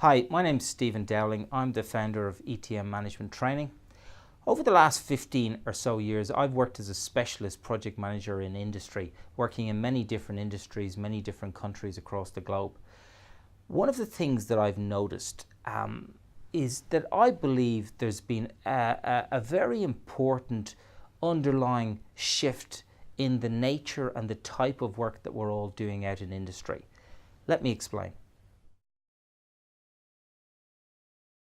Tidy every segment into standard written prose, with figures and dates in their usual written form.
Hi, my name's Stephen Dowling. I'm the founder of ETM Management Training. Over the last 15 or so years, I've worked as a specialist project manager in industry, working in many different industries, many different countries across the globe. One of the things that I've noticed is that I believe there's been a very important underlying shift in the nature and the type of work that we're all doing out in industry. Let me explain.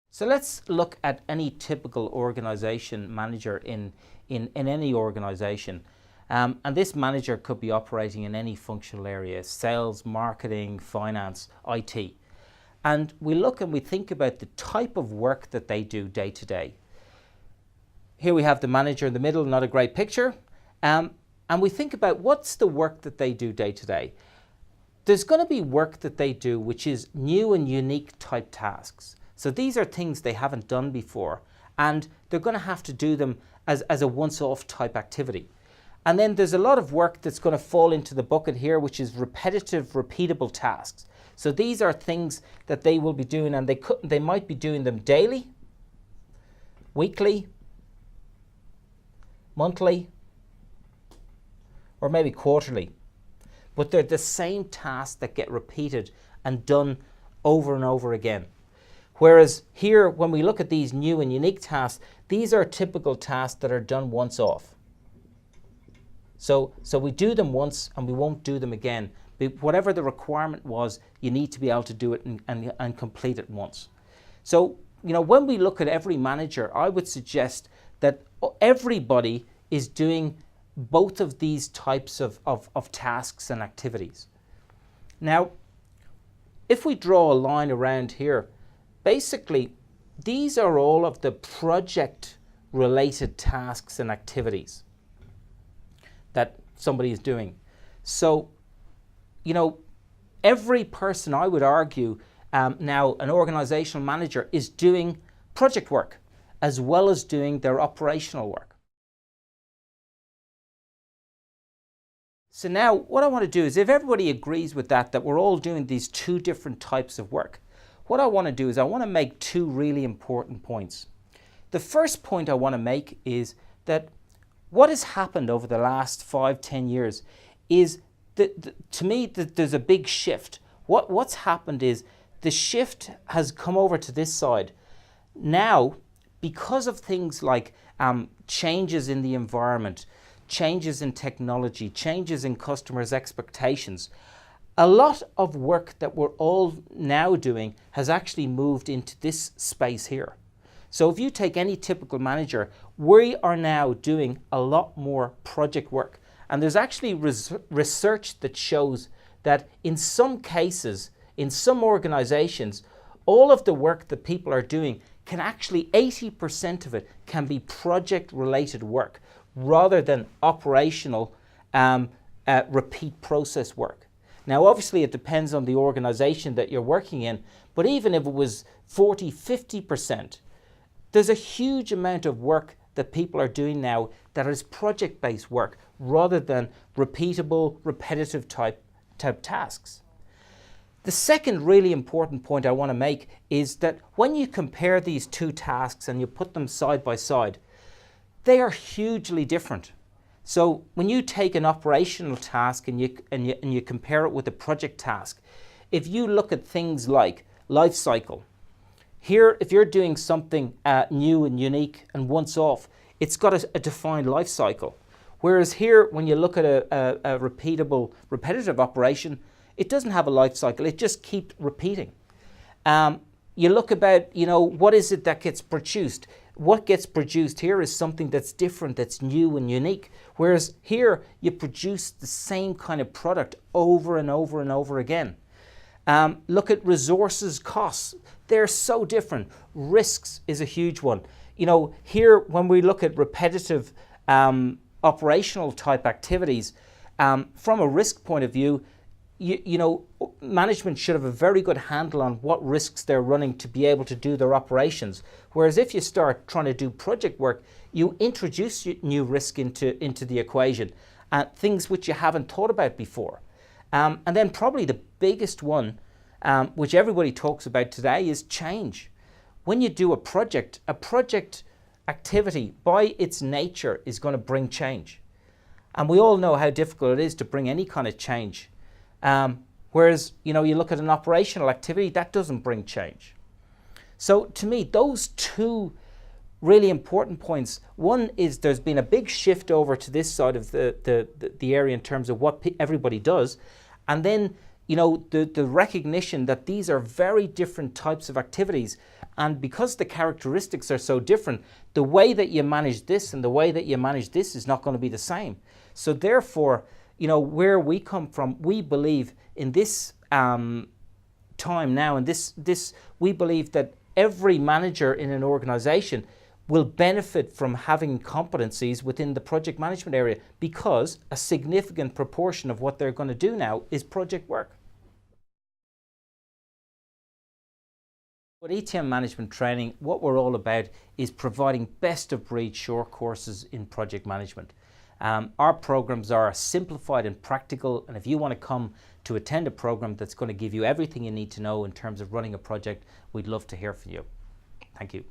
So let's look at any typical organization manager in any organization. And this manager could be operating in any functional area: sales, marketing, finance, IT. And we look and we think about the type of work that they do day to day. Here we have the manager in the middle, not a great picture. And we think about what's the work that they do day to day. There's going to be work that they do which is new and unique type tasks. So these are things they haven't done before, and they're going to have to do them as a once-off type activity. And then there's a lot of work that's going to fall into the bucket here, which is repetitive, repeatable tasks. So these are things that they will be doing, and they might be doing them daily, weekly, monthly, or maybe quarterly. But they're the same tasks that get repeated and done over and over again. Whereas here, when we look at these new and unique tasks, these are typical tasks that are done once off. So we do them once and we won't do them again. But whatever the requirement was, you need to be able to do it and complete it once. So, when we look at every manager, I would suggest that everybody is doing both of these types of tasks and activities. Now, if we draw a line around here, basically, these are all of the project-related tasks and activities that somebody is doing. So, every person, I would argue, now an organizational manager is doing project work as well as doing their operational work. So now what I want to do is, if everybody agrees with that we're all doing these two different types of work, what I want to do is I want to make two really important points. The first point I want to make is that what has happened over the last 5-10 years is that to me there's a big shift. What's happened is the shift has come over to this side. Now, because of things like changes in the environment, changes in technology, changes in customers' expectations, a lot of work that we're all now doing has actually moved into this space here. So if you take any typical manager, we are now doing a lot more project work. And there's actually research that shows that in some cases, in some organizations, all of the work that people are doing can actually, 80% of it can be project-related work rather than operational repeat process work. Now, obviously, it depends on the organization that you're working in, but even if it was 40-50%, there's a huge amount of work that people are doing now that is project-based work rather than repeatable, repetitive type tasks. The second really important point I want to make is that when you compare these two tasks and you put them side by side, they are hugely different. So when you take an operational task and you compare it with a project task, if you look at things like life cycle, here if you're doing something new and unique and once off, it's got a defined life cycle. Whereas here, when you look at a repeatable, repetitive operation, it doesn't have a life cycle. It just keeps repeating. You look about, what is it that gets produced? What gets produced here is something that's different, that's new and unique. Whereas here, you produce the same kind of product over and over and over again. Look at resources, costs. They're so different. Risks is a huge one. Here, when we look at repetitive operational type activities, from a risk point of view, management should have a very good handle on what risks they're running to be able to do their operations. Whereas if you start trying to do project work, you introduce new risk into the equation, things which you haven't thought about before. And then probably the biggest one which everybody talks about today, is change. When you do a project activity by its nature is going to bring change. And we all know how difficult it is to bring any kind of change. Whereas, you look at an operational activity, that doesn't bring change. So to me, those two really important points. One is there's been a big shift over to this side of the area in terms of what everybody does. And then, the recognition that these are very different types of activities. And because the characteristics are so different, the way that you manage this and the way that you manage this is not going to be the same. So therefore, where we come from, we believe in this time now, and this we believe that every manager in an organization will benefit from having competencies within the project management area, because a significant proportion of what they're going to do now is project work. With ETM Management Training, what we're all about is providing best of breed short courses in project management. Our programs are simplified and practical, and if you want to come to attend a program that's going to give you everything you need to know in terms of running a project, we'd love to hear from you. Thank you.